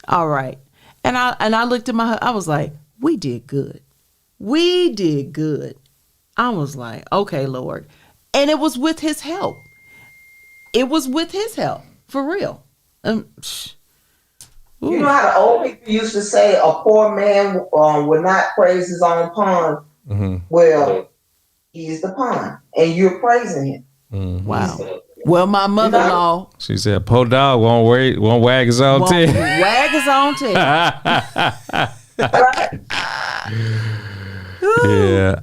all right. And I looked at I was like, we did good. We did good. I was like, okay, Lord. And it was with his help. It was with his help, for real. You know how the old people used to say, a poor man would not praise his own pond. Well, he's the pond, and you're praising him. Wow. Well, my mother-in-law, she said, "Poor dog won't wag his own tail." Wag his own tail. Yeah,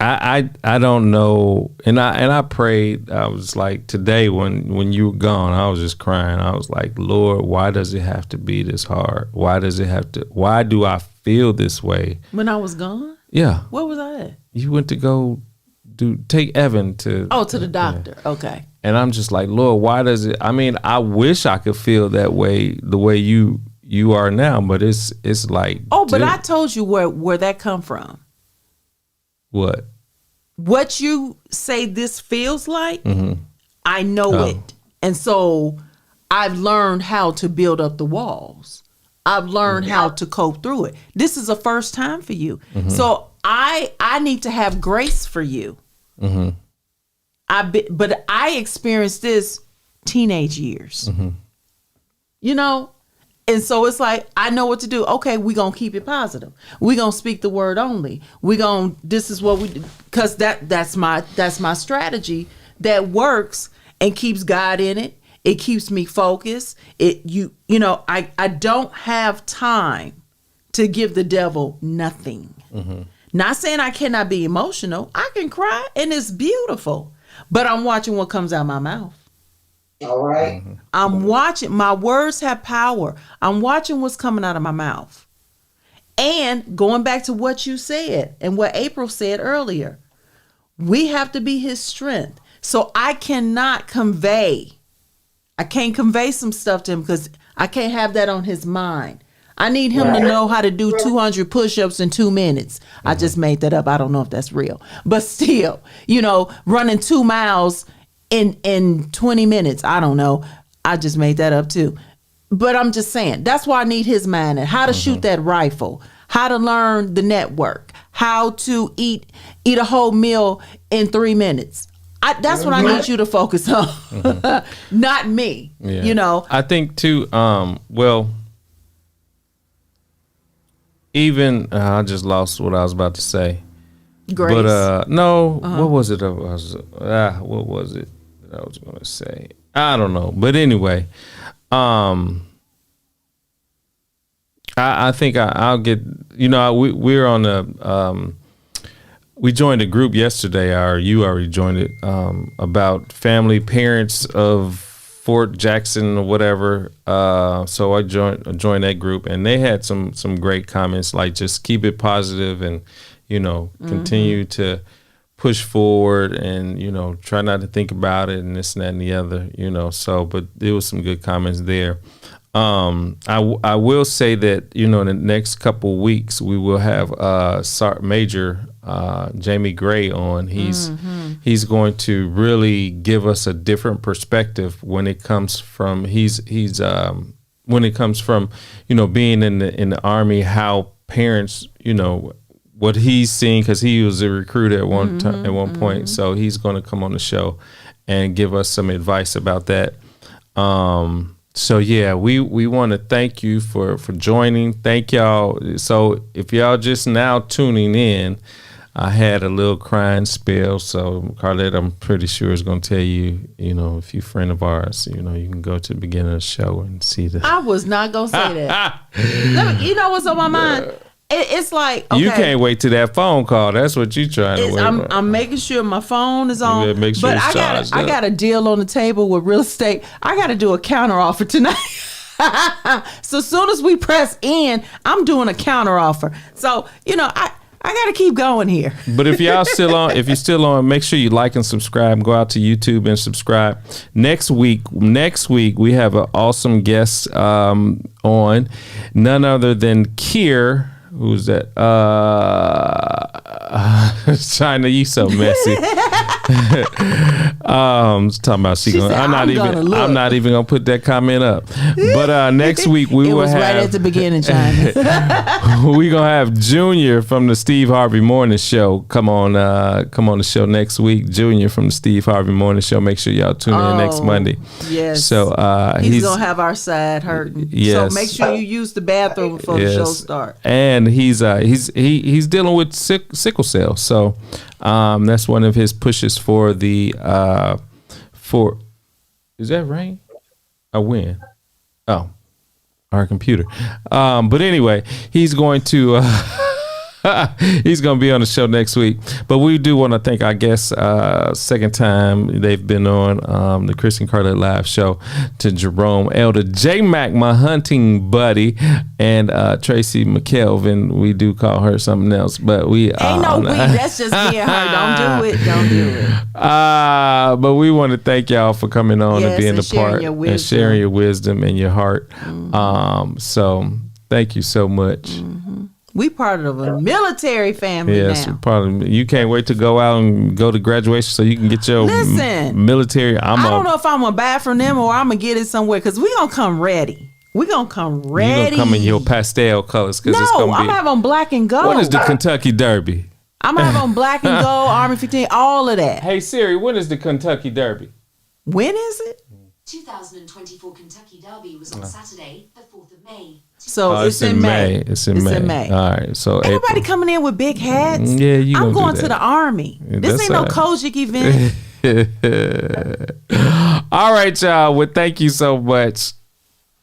I don't know, and I prayed. I was like, today when you were gone, I was just crying. I was like, Lord, why does it have to be this hard? Why do I feel this way? When I was gone? Yeah. Where was I at? You went to go take Evan to the doctor. Yeah. Okay. And I'm just like, Lord, why does it? I mean, I wish I could feel that way, the way you are now, but it's like. Oh, but I told you where that come from. What you say this feels like, I know it. And so I've learned how to build up the walls. I've learned how to cope through it. This is a first time for you. So I need to have grace for you. But I experienced this teenage years. You know? And so it's like, I know what to do. Okay, we're going to keep it positive. We're going to speak the word only. This is what we do. Because that's my strategy that works and keeps God in it. It keeps me focused. I don't have time to give the devil nothing. Not saying I cannot be emotional. I can cry and it's beautiful. But I'm watching what comes out of my mouth. All right. I'm watching. My words have power. I'm watching what's coming out of my mouth. And going back to what you said and what April said earlier, we have to be his strength. So I can't convey some stuff to him because I can't have that on his mind. I need him to know how to do 200 push-ups in 2 minutes. I just made that up. I don't know if that's real. But still, running 2 miles in 20 minutes. I don't know. I just made that up too. But I'm just saying, that's why I need his mind and how to shoot that rifle, how to learn the network, how to eat a whole meal in 3 minutes. That's what I need you to focus on, not me. Yeah. I think too. Even I just lost what I was about to say. Grace. But no, what was it? What was it that I was going to say? I don't know. But anyway, I think I'll get. We're on the. We joined a group yesterday, you already joined it, about family parents of Fort Jackson or whatever. So I joined that group, and they had some great comments, like just keep it positive and, continue to push forward and, try not to think about it and this and that and the other, but there was some good comments there. I will say that, in the next couple weeks, we will have Major Jamie Gray on. He's going to really give us a different perspective when it comes from being in the Army, how parents, what he's seen, because he was a recruiter at one point. So he's going to come on the show and give us some advice about that. So yeah, we want to thank you for joining. Thank y'all. So if y'all just now tuning in, I had a little crying spell. So Carlette, I'm pretty sure is going to tell you, if you're a friend of ours, you can go to the beginning of the show and see the. I was not going to say that. You know what's on my mind? It's like, okay, you can't wait till that phone call. That's what you trying to wait. I'm making sure my phone is on. You better make sure it's charged up. I got a deal on the table with real estate. I got to do a counter offer tonight. So as soon as we press in, I'm doing a counter offer. So, I got to keep going here. But if you're still on, make sure you like and subscribe. Go out to YouTube and subscribe. Next week we have an awesome guest on, none other than Kier. Who's that? China, you so messy. Talking about I'm not even gonna put that comment up. But next week we will have. Right at the beginning, China. We gonna have Junior from the Steve Harvey Morning Show. Come on the show next week. Junior from the Steve Harvey Morning Show. Make sure y'all tune in next Monday. Yes. So he's gonna have our side hurting. Yes. So make sure you use the bathroom before the show starts. And he's dealing with sickle cell. So that's one of his pushes for the is that rain? A wind? Oh, our computer. But anyway, he's going to he's going to be on the show next week. But we do want to thank our guests, second time they've been on the Chris and Carlette live show, to Jerome Elder, J Mac, my hunting buddy, and Tracy McKelvin. We do call her something else, but we ain't no we. That's just me and her. Don't do it. But we want to thank y'all for coming on and being a part and sharing your wisdom and your heart. So thank you so much. Mm-hmm. We part of a military family now. Yes, you can't wait to go out and go to graduation so you can get your military. I don't know if I'm going to buy from them or I'm going to get it somewhere, because we're going to come ready. We're going to come ready. You're going to come in your pastel colors. No, I'm going to have on black and gold. What is the Kentucky Derby? I'm going to have on black and gold, Army 15, all of that. Hey, Siri, when is the Kentucky Derby? When is it? 2024 Kentucky Derby was on Saturday, the 4th of May. So it's in May. It's in May. All right. So everybody coming in with big hats. Yeah, I'm going to the Army. This ain't no Kojic event. All right, y'all. Well, thank you so much.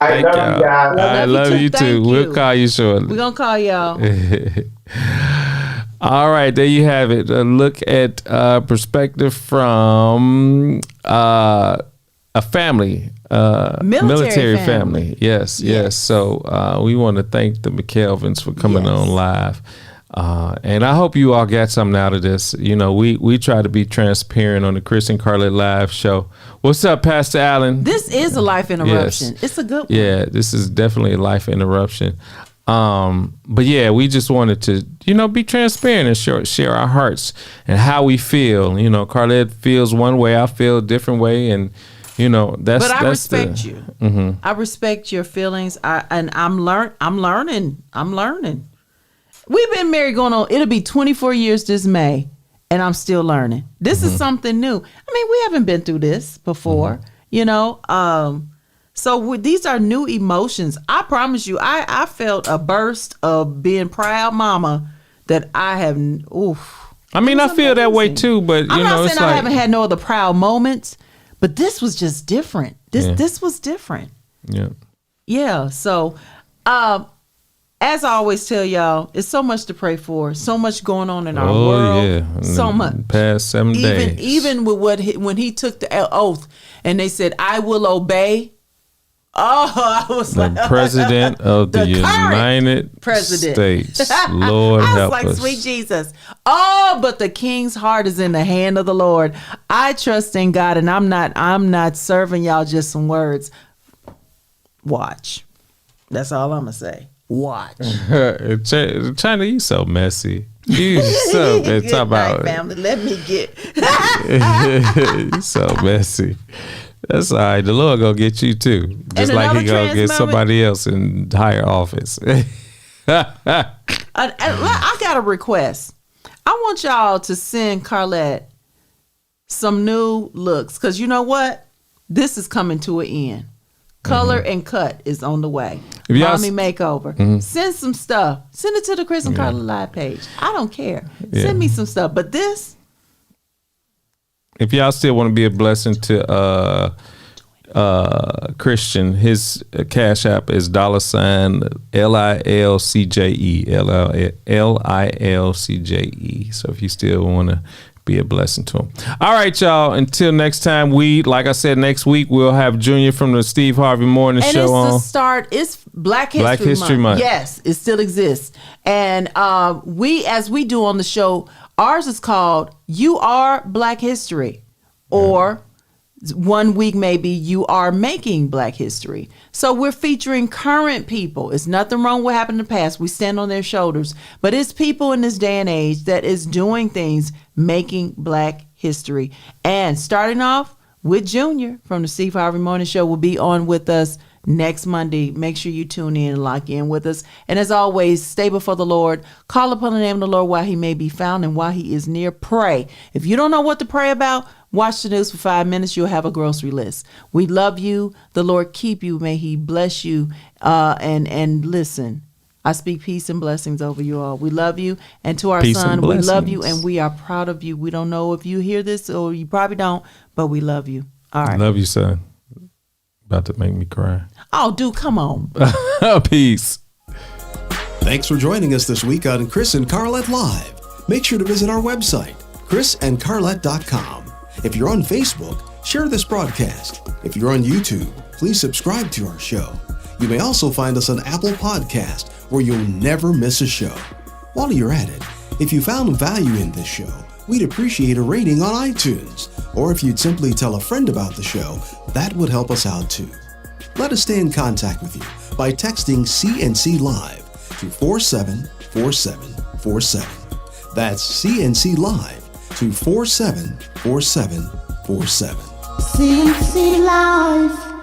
I love you guys. I love you too. We'll call you shortly. We're gonna call y'all. All right, there you have it. A look at perspective from a family, military family. Yes. So we want to thank the McKelvins for coming on live. And I hope you all got something out of this. We try to be transparent on the Chris and Carlette live show. What's up, Pastor Allen? This is a life interruption. Yes. It's a good one. Yeah, this is definitely a life interruption. But yeah, we just wanted to, be transparent and share our hearts and how we feel. Carlette feels one way, I feel a different way, and that's. But I respect you. Mm-hmm. I respect your feelings. I'm learning. We've been married it'll be 24 years this May, and I'm still learning. This is something new. I mean, we haven't been through this before, So these are new emotions. I promise you, I felt a burst of being proud mama that I have. Oof. I mean, I feel that way too, but I'm not saying I haven't had no other proud moments, but this was just different. This was different. Yeah. Yeah. So, as I always tell y'all, it's so much to pray for, so much going on in our world. Yeah. So much. Past 7 days. Even with when he took the oath and they said, "I will obey." Oh, I was the like, president of the United States. Lord help us. I was like, sweet Jesus. Oh, but the king's heart is in the hand of the Lord. I trust in God, and I'm not serving y'all just some words. Watch. That's all I'm gonna say. Watch. China, you so messy. You so good talk about family. Let me get. You so messy. That's all right. The Lord gonna get you too, just like He gonna get somebody else in higher office. I got a request. I want y'all to send Carlette some new looks, because you know what? This is coming to an end. Color and cut is on the way. If y'all Mommy makeover. Send some stuff. Send it to the Chris and Carlette live page. I don't care. Send me some stuff. But this, if y'all still want to be a blessing to Christian, his cash app is $LILCJE LILCJE. So if you still want to be a blessing to him. All right, y'all. Until next time, like I said, next week we'll have Junior from the Steve Harvey Morning and Show on. And it's the start. It's Black History Month. Yes, it still exists. And as we do on the show, ours is called You Are Black History, or 1 week maybe You Are Making Black History. So we're featuring current people. It's nothing wrong with what happened in the past. We stand on their shoulders. But it's people in this day and age that is doing things, making Black history. And starting off with Junior from the Steve Harvey Morning Show will be on with us next Monday. Make sure you tune in and lock in with us. And as always, stay before the Lord. Call upon the name of the Lord while he may be found and while he is near. Pray. If you don't know what to pray about, watch the news for 5 minutes. You'll have a grocery list. We love you. The Lord keep you. May he bless you. And listen, I speak peace and blessings over you all. We love you. And to our Peace son, and we love blessings. you and we are proud of you. We don't know if you hear this or you probably don't, but we love you. All right. Love you, son. About to make me cry. Oh, dude, come on. Peace. Thanks for joining us this week on Chris and Carlette Live. Make sure to visit our website, chrisandcarlette.com. If you're on Facebook, share this broadcast. If you're on YouTube, please subscribe to our show. You may also find us on Apple Podcast, where you'll never miss a show. While you're at it, if you found value in this show, we'd appreciate a rating on iTunes. Or if you'd simply tell a friend about the show, that would help us out too. Let us stay in contact with you by texting CNC Live to 474747. That's CNC Live to 474747. CNC Live.